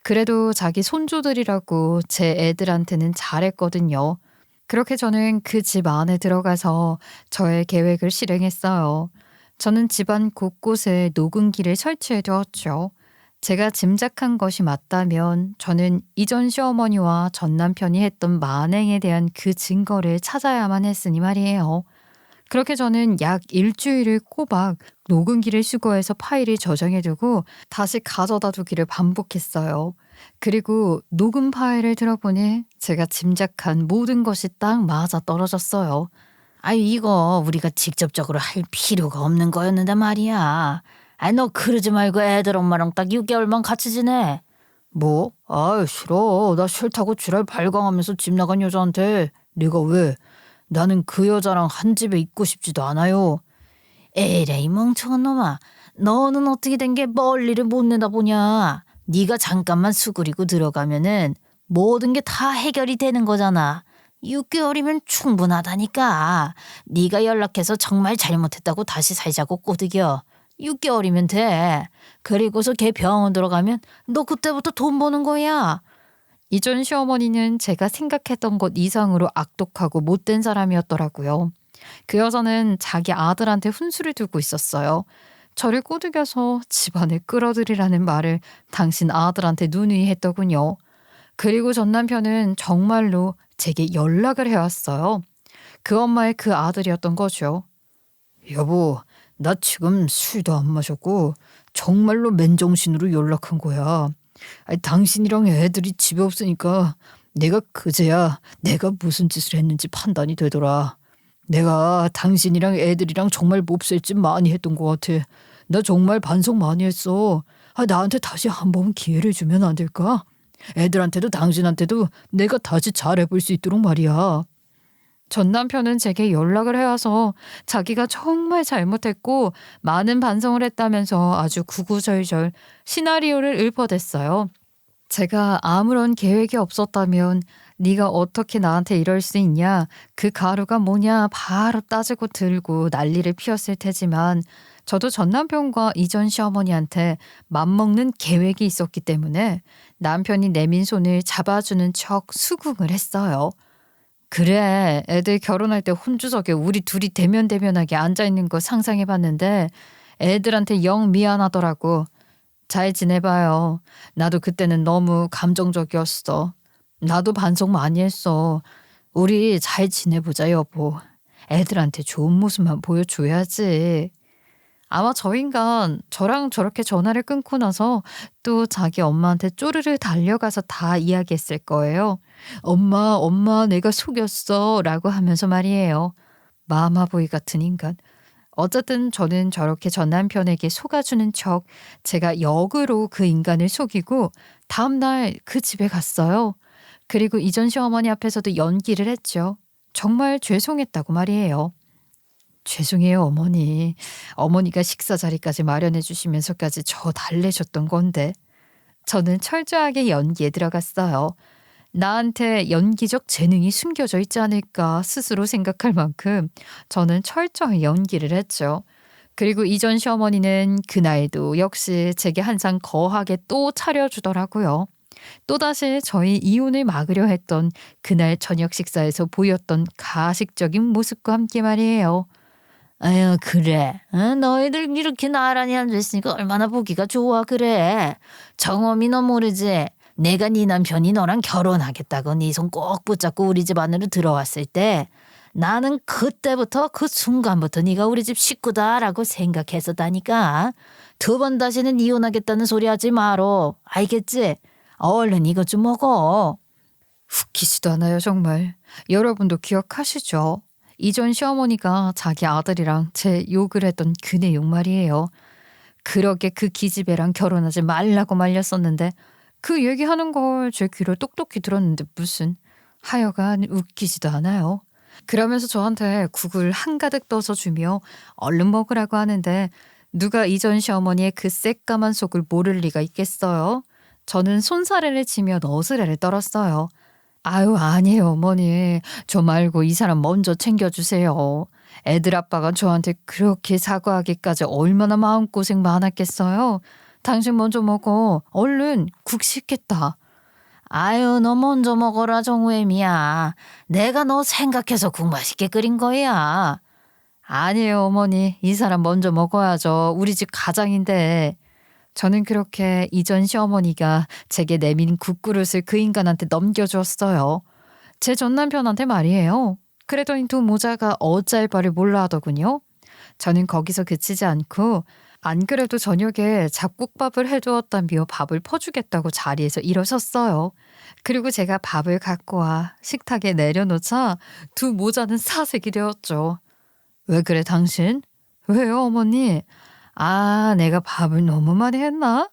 그래도 자기 손주들이라고 제 애들한테는 잘했거든요. 그렇게 저는 그 집 안에 들어가서 저의 계획을 실행했어요. 저는 집안 곳곳에 녹음기를 설치해 두었죠. 제가 짐작한 것이 맞다면 저는 이전 시어머니와 전 남편이 했던 만행에 대한 그 증거를 찾아야만 했으니 말이에요. 그렇게 저는 약 일주일을 꼬박 녹음기를 수거해서 파일을 저장해두고 다시 가져다 두기를 반복했어요. 그리고 녹음 파일을 들어보니 제가 짐작한 모든 것이 딱 맞아 떨어졌어요. 이거 우리가 직접적으로 할 필요가 없는 거였는데 말이야. 너 그러지 말고 애들 엄마랑 딱 6개월만 같이 지내. 뭐? 싫어. 나 싫다고 지랄 발광하면서 집 나간 여자한테. 네가 왜? 나는 그 여자랑 한 집에 있고 싶지도 않아요. 에라이 멍청한 놈아. 너는 어떻게 된 게 멀리를 못 내다보냐. 네가 잠깐만 수그리고 들어가면은 모든 게 다 해결이 되는 거잖아. 6개월이면 충분하다니까. 네가 연락해서 정말 잘못했다고 다시 살자고 꼬드겨. 6개월이면 돼. 그리고서 걔 병원 들어가면 너 그때부터 돈 버는 거야. 이전 시어머니는 제가 생각했던 것 이상으로 악독하고 못된 사람이었더라고요. 그 여자는 자기 아들한테 훈수를 두고 있었어요. 저를 꼬드겨서 집안에 끌어들이라는 말을 당신 아들한테 누누이 했더군요. 그리고 전 남편은 정말로 제게 연락을 해왔어요. 그 엄마의 그 아들이었던 거죠. 여보, 나 지금 술도 안 마셨고 정말로 맨정신으로 연락한 거야. 아니, 당신이랑 애들이 집에 없으니까 내가 그제야 내가 무슨 짓을 했는지 판단이 되더라. 내가 당신이랑 애들이랑 정말 몹쓸 짓 많이 했던 것 같아. 나 정말 반성 많이 했어. 나한테 다시 한 번 기회를 주면 안 될까? 애들한테도 당신한테도 내가 다시 잘해볼 수 있도록 말이야. 전 남편은 제게 연락을 해와서 자기가 정말 잘못했고 많은 반성을 했다면서 아주 구구절절 시나리오를 읊어댔어요. 제가 아무런 계획이 없었다면 네가 어떻게 나한테 이럴 수 있냐, 그 가루가 뭐냐 바로 따지고 들고 난리를 피웠을 테지만 저도 전 남편과 이전 시어머니한테 맘먹는 계획이 있었기 때문에 남편이 내민 손을 잡아주는 척 수긍을 했어요. 그래, 애들 결혼할 때 혼주석에 우리 둘이 대면대면하게 앉아있는 거 상상해봤는데 애들한테 영 미안하더라고. 잘 지내봐요. 나도 그때는 너무 감정적이었어. 나도 반성 많이 했어. 우리 잘 지내보자, 여보. 애들한테 좋은 모습만 보여줘야지. 아마 저 인간 저랑 저렇게 전화를 끊고 나서 또 자기 엄마한테 쪼르르 달려가서 다 이야기했을 거예요. 엄마, 내가 속였어. 라고 하면서 말이에요. 마마보이 같은 인간. 어쨌든 저는 저렇게 전 남편에게 속아주는 척 제가 역으로 그 인간을 속이고 다음날 그 집에 갔어요. 그리고 이전 시어머니 앞에서도 연기를 했죠. 정말 죄송했다고 말이에요. 죄송해요, 어머니. 어머니가 식사 자리까지 마련해 주시면서까지 저 달래셨던 건데. 저는 철저하게 연기에 들어갔어요. 나한테 연기적 재능이 숨겨져 있지 않을까 스스로 생각할 만큼 저는 철저히 연기를 했죠. 그리고 이전 시어머니는 그날도 역시 제게 한상 거하게 또 차려주더라고요. 또다시 저희 이혼을 막으려 했던 그날 저녁 식사에서 보였던 가식적인 모습과 함께 말이에요. 아유 그래. 너희들 이렇게 나란히 앉아있으니까 얼마나 보기가 좋아 그래. 정엄이 너 모르지? 내가 네 남편이 너랑 결혼하겠다고 네 손 꼭 붙잡고 우리 집 안으로 들어왔을 때 나는 그때부터 그 순간부터 네가 우리 집 식구다라고 생각했었다니까. 두 번 다시는 이혼하겠다는 소리 하지 마로. 알겠지? 얼른 이것 좀 먹어. 웃기지도 않아요, 정말. 여러분도 기억하시죠? 이전 시어머니가 자기 아들이랑 제 욕을 했던 그 내용 말이에요. 그렇게 그 기집애랑 결혼하지 말라고 말렸었는데 그 얘기하는 걸 제 귀로 똑똑히 들었는데 무슨, 하여간 웃기지도 않아요. 그러면서 저한테 국을 한가득 떠서 주며 얼른 먹으라고 하는데 누가 이전 시어머니의 그 새까만 속을 모를 리가 있겠어요. 저는 손사래를 치며 너스레를 떨었어요. 아유, 아니에요, 어머니. 저 말고 이 사람 먼저 챙겨주세요. 애들 아빠가 저한테 그렇게 사과하기까지 얼마나 마음고생 많았겠어요. 당신 먼저 먹어. 얼른 국 식겠다. 아유 너 먼저 먹어라 정우애미야. 내가 너 생각해서 국 맛있게 끓인 거야. 아니에요, 어머니. 이 사람 먼저 먹어야죠. 우리 집 가장인데. 저는 그렇게 이전 시어머니가 제게 내민 국그릇을 그 인간한테 넘겨주었어요. 제 전 남편한테 말이에요. 그랬더니 두 모자가 어찌할 바를 몰라 하더군요. 저는 거기서 그치지 않고 안 그래도 저녁에 잡곡밥을 해두었다며 밥을 퍼주겠다고 자리에서 일어섰어요. 그리고 제가 밥을 갖고 와 식탁에 내려놓자 두 모자는 사색이 되었죠. 왜 그래, 당신? 왜요, 어머니? 아, 내가 밥을 너무 많이 했나?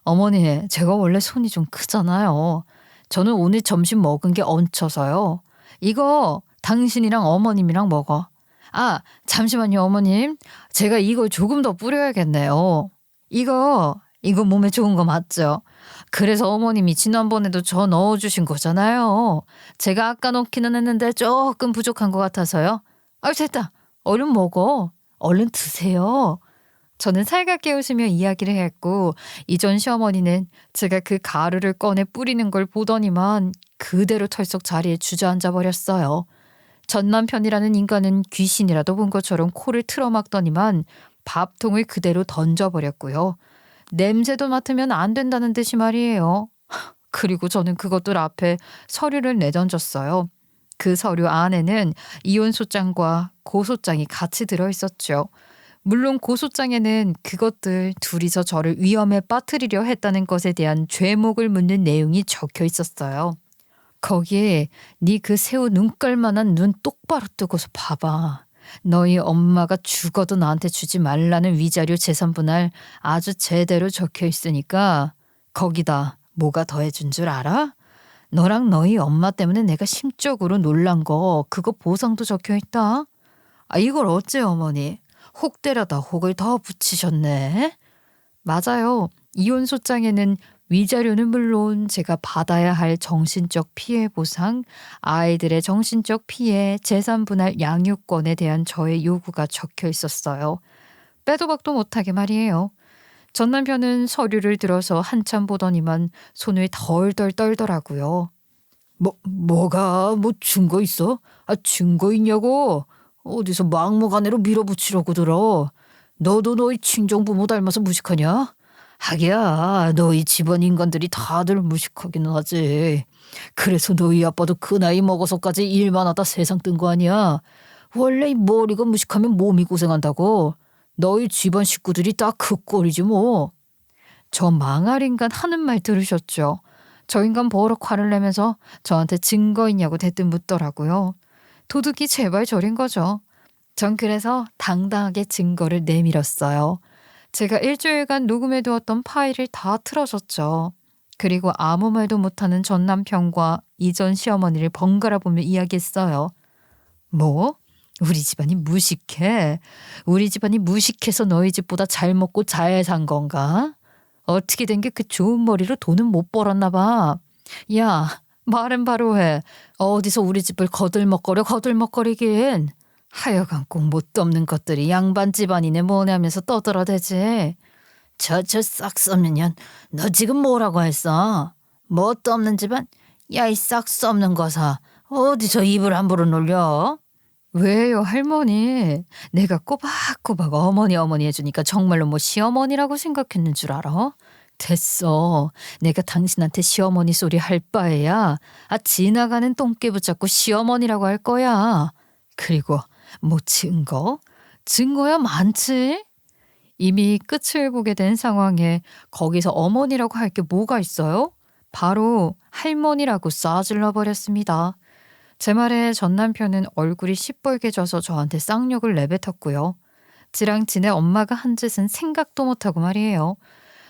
어머니, 제가 원래 손이 좀 크잖아요. 저는 오늘 점심 먹은 게 얹혀서요. 이거 당신이랑 어머님이랑 먹어. 아, 잠시만요, 어머님. 제가 이걸 조금 더 뿌려야겠네요. 이거 몸에 좋은 거 맞죠? 그래서 어머님이 지난번에도 저 넣어주신 거잖아요. 제가 아까 넣기는 했는데 조금 부족한 것 같아서요. 아, 됐다. 얼른 먹어. 얼른 드세요. 저는 살갑게 웃으며 이야기를 했고 이전 시어머니는 제가 그 가루를 꺼내 뿌리는 걸 보더니만 그대로 털썩 자리에 주저앉아 버렸어요. 전 남편이라는 인간은 귀신이라도 본 것처럼 코를 틀어막더니만 밥통을 그대로 던져버렸고요. 냄새도 맡으면 안 된다는 듯이 말이에요. 그리고 저는 그것들 앞에 서류를 내던졌어요. 그 서류 안에는 이혼 소장과 고소장이 같이 들어있었죠. 물론 고소장에는 그것들 둘이서 저를 위험에 빠뜨리려 했다는 것에 대한 죄목을 묻는 내용이 적혀 있었어요. 거기에 네 그 새우 눈깔만한 눈 똑바로 뜨고서 봐봐. 너희 엄마가 죽어도 나한테 주지 말라는 위자료 재산분할 아주 제대로 적혀 있으니까 거기다 뭐가 더해준 줄 알아? 너랑 너희 엄마 때문에 내가 심적으로 놀란 거 그거 보상도 적혀 있다. 아 이걸 어째 어머니 혹 때려다 혹을 더 붙이셨네. 맞아요. 이혼 소장에는 위자료는 물론 제가 받아야 할 정신적 피해 보상, 아이들의 정신적 피해, 재산 분할 양육권에 대한 저의 요구가 적혀 있었어요. 빼도 박도 못하게 말이에요. 전 남편은 서류를 들어서 한참 보더니만 손을 덜덜 떨더라고요. 뭐가 뭐 증거 있어? 아 증거 있냐고? 어디서 막무가내로 밀어붙이려고 들어. 너도 너희 친정부모 닮아서 무식하냐? 하기야 너희 집안 인간들이 다들 무식하긴 하지. 그래서 너희 아빠도 그 나이 먹어서까지 일만 하다 세상 뜬 거 아니야. 원래 이 머리가 무식하면 몸이 고생한다고. 너희 집안 식구들이 딱 그 꼴이지 뭐. 저 망할 인간 하는 말 들으셨죠? 저 인간 버럭 화를 내면서 저한테 증거 있냐고 대뜸 묻더라고요. 도둑이 제발 저린 거죠. 전 그래서 당당하게 증거를 내밀었어요. 제가 일주일간 녹음해두었던 파일을 다 틀어줬죠. 그리고 아무 말도 못하는 전 남편과 이전 시어머니를 번갈아 보며 이야기했어요. 뭐? 우리 집안이 무식해? 우리 집안이 무식해서 너희 집보다 잘 먹고 잘 산 건가? 어떻게 된 게 그 좋은 머리로 돈은 못 벌었나 봐. 야, 말은 바로 해. 어디서 우리 집을 거들먹거리긴. 하여간 꼭 못도 없는 것들이 양반 집안이네 뭐냐면서 떠들어대지. 저 싹스 없는 년, 너 지금 뭐라고 했어? 뭣도 없는 집안? 야 이 싹스 없는 거사, 어디서 입을 함부로 놀려? 왜요 할머니? 내가 꼬박꼬박 어머니 해주니까 정말로 뭐 시어머니라고 생각했는 줄 알아? 됐어. 내가 당신한테 시어머니 소리 할 바에야 지나가는 똥개 붙잡고 시어머니라고 할 거야. 그리고 뭐 증거? 증거야 많지. 이미 끝을 보게 된 상황에 거기서 어머니라고 할 게 뭐가 있어요? 바로 할머니라고 쏴질러 버렸습니다. 제 말에 전 남편은 얼굴이 시뻘게 져서 저한테 쌍욕을 내뱉었고요. 지랑 지네 엄마가 한 짓은 생각도 못하고 말이에요.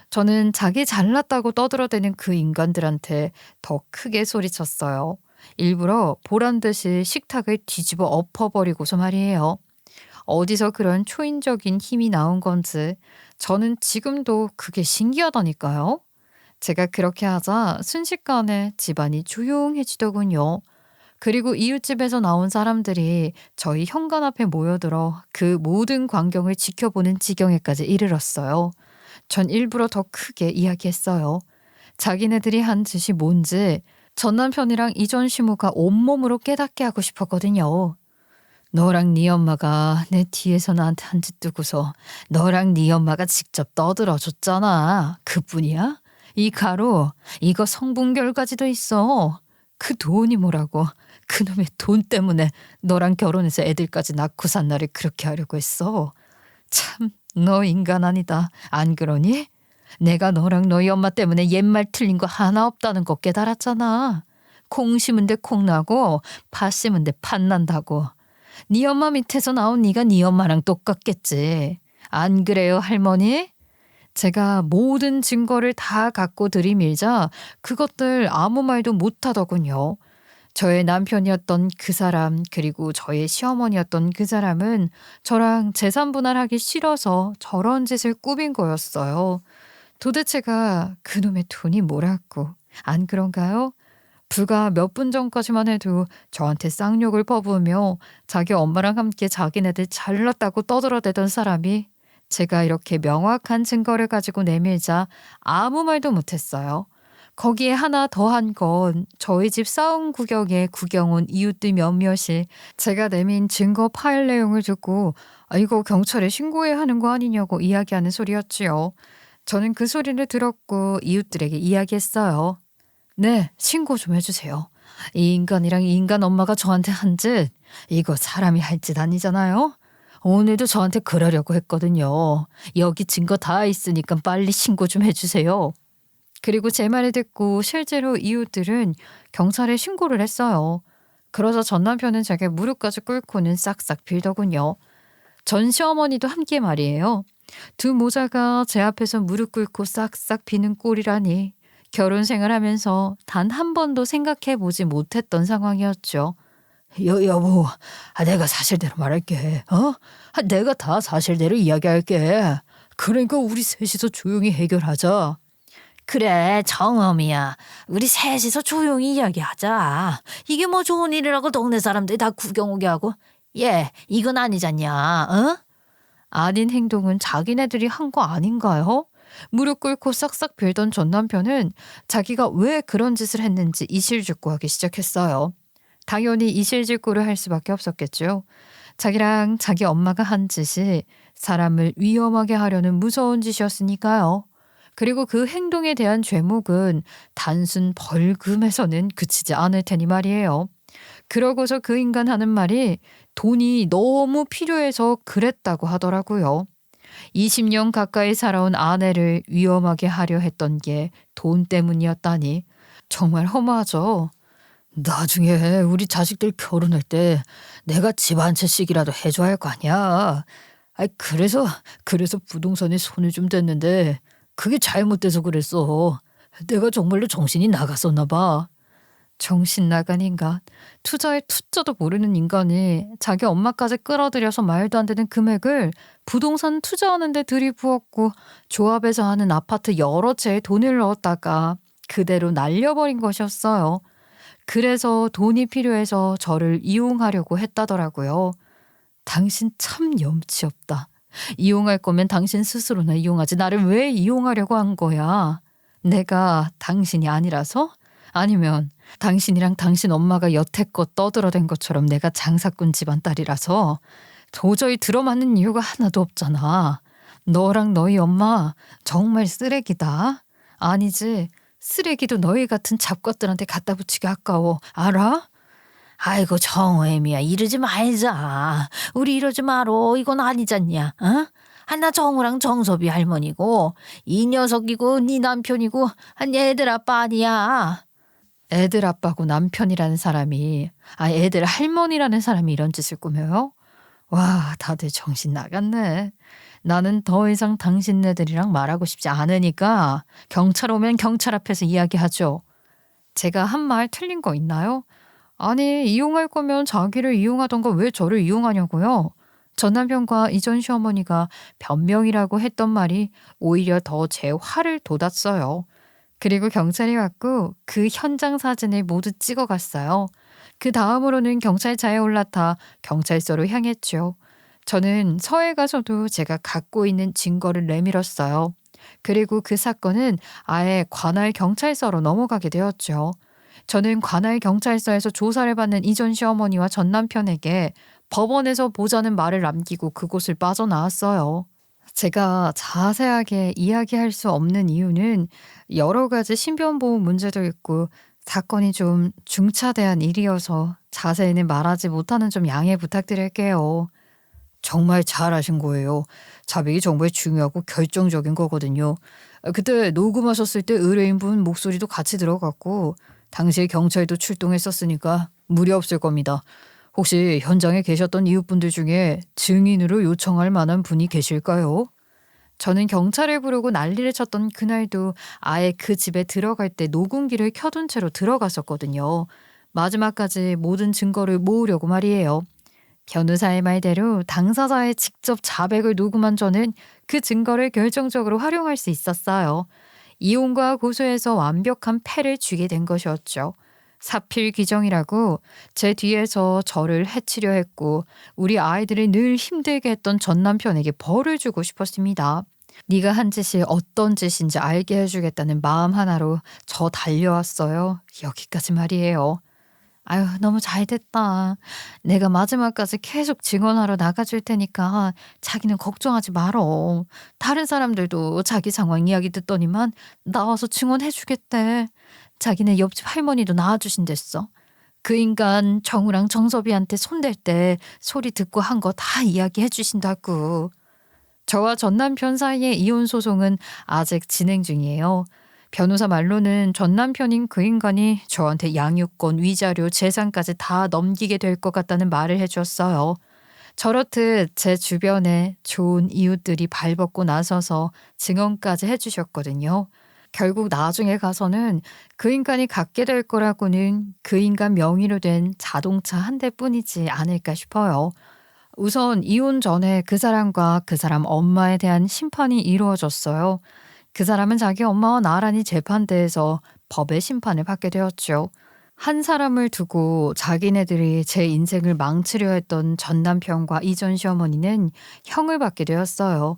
저는 자기 잘났다고 떠들어대는 그 인간들한테 더 크게 소리쳤어요. 일부러 보란듯이 식탁을 뒤집어 엎어버리고서 말이에요. 어디서 그런 초인적인 힘이 나온 건지 저는 지금도 그게 신기하다니까요. 제가 그렇게 하자 순식간에 집안이 조용해지더군요. 그리고 이웃집에서 나온 사람들이 저희 현관 앞에 모여들어 그 모든 광경을 지켜보는 지경에까지 이르렀어요. 전 일부러 더 크게 이야기했어요. 자기네들이 한 짓이 뭔지 전 남편이랑 이전 시부가 온몸으로 깨닫게 하고 싶었거든요. 너랑 네 엄마가 내 뒤에서 나한테 한 짓 두고서 너랑 네 엄마가 직접 떠들어줬잖아. 그뿐이야? 이 가루, 이거 성분 결과지도 있어. 그 돈이 뭐라고. 그놈의 돈 때문에 너랑 결혼해서 애들까지 낳고 산 나를 그렇게 하려고 했어. 참, 너 인간 아니다. 안 그러니? 내가 너랑 너희 엄마 때문에 옛말 틀린 거 하나 없다는 거 깨달았잖아. 콩 심은 데 콩 나고 팥 심은 데 팥 난다고. 네 엄마 밑에서 나온 네가 네 엄마랑 똑같겠지. 안 그래요 할머니? 제가 모든 증거를 다 갖고 들이밀자 그것들 아무 말도 못하더군요. 저의 남편이었던 그 사람 그리고 저의 시어머니였던 그 사람은 저랑 재산 분할하기 싫어서 저런 짓을 꾸민 거였어요. 도대체가 그놈의 돈이 뭐라고. 안 그런가요? 불과 몇 분 전까지만 해도 저한테 쌍욕을 퍼부으며 자기 엄마랑 함께 자기네들 잘났다고 떠들어대던 사람이 제가 이렇게 명확한 증거를 가지고 내밀자 아무 말도 못했어요. 거기에 하나 더한 건 저희 집 싸움 구경에 구경 온 이웃들 몇몇이 제가 내민 증거 파일 내용을 듣고 이거 경찰에 신고해야 하는 거 아니냐고 이야기하는 소리였지요. 저는 그 소리를 들었고 이웃들에게 이야기했어요. 네, 신고 좀 해주세요. 이 인간이랑 이 인간 엄마가 저한테 한 짓, 이거 사람이 할 짓 아니잖아요. 오늘도 저한테 그러려고 했거든요. 여기 증거 다 있으니까 빨리 신고 좀 해주세요. 그리고 제 말을 듣고 실제로 이웃들은 경찰에 신고를 했어요. 그러자 전 남편은 제게 무릎까지 꿇고는 싹싹 빌더군요. 전 시어머니도 함께 말이에요. 두 모자가 제 앞에서 무릎 꿇고 싹싹 비는 꼴이라니 결혼 생활하면서 단 한 번도 생각해 보지 못했던 상황이었죠. 여보, 내가 사실대로 말할게. 내가 다 사실대로 이야기할게. 그러니까 우리 셋이서 조용히 해결하자. 그래, 정엄이야. 우리 셋이서 조용히 이야기하자. 이게 뭐 좋은 일이라고 동네 사람들이 다 구경 오게 하고. 이건 아니잖냐, 어? 아닌 행동은 자기네들이 한 거 아닌가요? 무릎 꿇고 싹싹 빌던 전 남편은 자기가 왜 그런 짓을 했는지 이실직고하기 시작했어요. 당연히 이실직고를 할 수밖에 없었겠죠. 자기랑 자기 엄마가 한 짓이 사람을 위험하게 하려는 무서운 짓이었으니까요. 그리고 그 행동에 대한 죄목은 단순 벌금에서는 그치지 않을 테니 말이에요. 그러고서 그 인간 하는 말이 돈이 너무 필요해서 그랬다고 하더라고요. 20년 가까이 살아온 아내를 위험하게 하려 했던 게 돈 때문이었다니 정말 허무하죠. 나중에 우리 자식들 결혼할 때 내가 집 한 채씩이라도 해줘야 할 거 아니야. 그래서 부동산에 손을 좀 댔는데 그게 잘못돼서 그랬어. 내가 정말로 정신이 나갔었나 봐. 정신 나간 인간, 투자에 투자도 모르는 인간이 자기 엄마까지 끌어들여서 말도 안 되는 금액을 부동산 투자하는 데 들이부었고 조합에서 하는 아파트 여러 채에 돈을 넣었다가 그대로 날려버린 것이었어요. 그래서 돈이 필요해서 저를 이용하려고 했다더라고요. 당신 참 염치 없다. 이용할 거면 당신 스스로나 이용하지 나를 왜 이용하려고 한 거야? 내가 당신이 아니라서? 아니면 당신이랑 당신 엄마가 여태껏 떠들어댄 것처럼 내가 장사꾼 집안 딸이라서? 도저히 들어맞는 이유가 하나도 없잖아. 너랑 너희 엄마 정말 쓰레기다. 아니지. 쓰레기도 너희 같은 잡것들한테 갖다 붙이기 아까워. 알아? 아이고 정애미야, 이러지 말자. 우리 이러지 마로. 이건 아니잖냐. 나 정우랑 정섭이 할머니고 이 녀석이고 네 남편이고 애들 아빠 아니야. 애들 아빠고 남편이라는 사람이, 애들 할머니라는 사람이 이런 짓을 꾸며요? 와, 다들 정신 나갔네. 나는 더 이상 당신네들이랑 말하고 싶지 않으니까 경찰 오면 경찰 앞에서 이야기하죠. 제가 한 말 틀린 거 있나요? 아니, 이용할 거면 자기를 이용하던가 왜 저를 이용하냐고요? 전 남편과 이전 시어머니가 변명이라고 했던 말이 오히려 더 제 화를 돋았어요. 그리고 경찰이 왔고 그 현장 사진을 모두 찍어갔어요. 그 다음으로는 경찰차에 올라타 경찰서로 향했죠. 저는 서해 가서도 제가 갖고 있는 증거를 내밀었어요. 그리고 그 사건은 아예 관할 경찰서로 넘어가게 되었죠. 저는 관할 경찰서에서 조사를 받는 이전 시어머니와 전 남편에게 법원에서 보자는 말을 남기고 그곳을 빠져나왔어요. 제가 자세하게 이야기할 수 없는 이유는 여러 가지 신변보호 문제도 있고 사건이 좀 중차대한 일이어서 자세히는 말하지 못하는 점 양해 부탁드릴게요. 정말 잘하신 거예요. 자백이 정말 중요하고 결정적인 거거든요. 그때 녹음하셨을 때 의뢰인분 목소리도 같이 들어갔고 당시에 경찰도 출동했었으니까 무리 없을 겁니다. 혹시 현장에 계셨던 이웃분들 중에 증인으로 요청할 만한 분이 계실까요? 저는 경찰을 부르고 난리를 쳤던 그날도 아예 그 집에 들어갈 때 녹음기를 켜둔 채로 들어갔었거든요. 마지막까지 모든 증거를 모으려고 말이에요. 변호사의 말대로 당사자의 직접 자백을 녹음한 저는 그 증거를 결정적으로 활용할 수 있었어요. 이혼과 고소해서 완벽한 패를 쥐게 된 것이었죠. 사필 규정이라고 제 뒤에서 저를 해치려 했고 우리 아이들을 늘 힘들게 했던 전 남편에게 벌을 주고 싶었습니다. 네가 한 짓이 어떤 짓인지 알게 해주겠다는 마음 하나로 저 달려왔어요. 여기까지 말이에요. 아유, 너무 잘 됐다. 내가 마지막까지 계속 증언하러 나가줄 테니까 자기는 걱정하지 말어. 다른 사람들도 자기 상황 이야기 듣더니만 나와서 증언해주겠대. 자기네 옆집 할머니도 나와주신댔어. 그 인간 정우랑 정섭이한테 손댈 때 소리 듣고 한 거 다 이야기해 주신다고. 저와 전 남편 사이의 이혼 소송은 아직 진행 중이에요. 변호사 말로는 전 남편인 그 인간이 저한테 양육권, 위자료, 재산까지 다 넘기게 될 것 같다는 말을 해줬어요. 저렇듯 제 주변에 좋은 이웃들이 발벗고 나서서 증언까지 해주셨거든요. 결국 나중에 가서는 그 인간이 갖게 될 거라고는 그 인간 명의로 된 자동차 한 대뿐이지 않을까 싶어요. 우선 이혼 전에 그 사람과 그 사람 엄마에 대한 심판이 이루어졌어요. 그 사람은 자기 엄마와 나란히 재판대에서 법의 심판을 받게 되었죠. 한 사람을 두고 자기네들이 제 인생을 망치려 했던 전 남편과 이전 시어머니는 형을 받게 되었어요.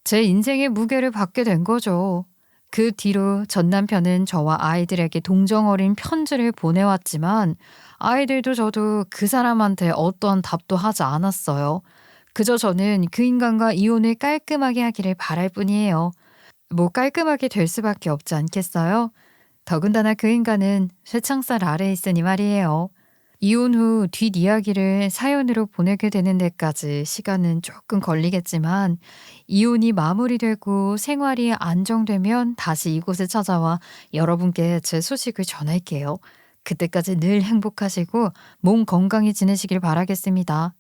제 인생의 무게를 받게 된 거죠. 그 뒤로 전 남편은 저와 아이들에게 동정 어린 편지를 보내왔지만 아이들도 저도 그 사람한테 어떠한 답도 하지 않았어요. 그저 저는 그 인간과 이혼을 깔끔하게 하기를 바랄 뿐이에요. 뭐 깔끔하게 될 수밖에 없지 않겠어요? 더군다나 그 인간은 쇠창살 아래에 있으니 말이에요. 이혼 후 뒷이야기를 사연으로 보내게 되는 데까지 시간은 조금 걸리겠지만 이혼이 마무리되고 생활이 안정되면 다시 이곳에 찾아와 여러분께 제 소식을 전할게요. 그때까지 늘 행복하시고 몸 건강히 지내시길 바라겠습니다.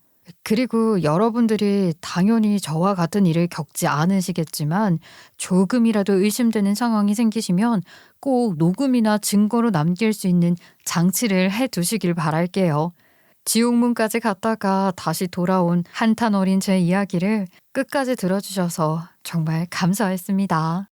그리고 여러분들이 당연히 저와 같은 일을 겪지 않으시겠지만 조금이라도 의심되는 상황이 생기시면 꼭 녹음이나 증거로 남길 수 있는 장치를 해 두시길 바랄게요. 지옥문까지 갔다가 다시 돌아온 한탄 어린 제 이야기를 끝까지 들어주셔서 정말 감사했습니다.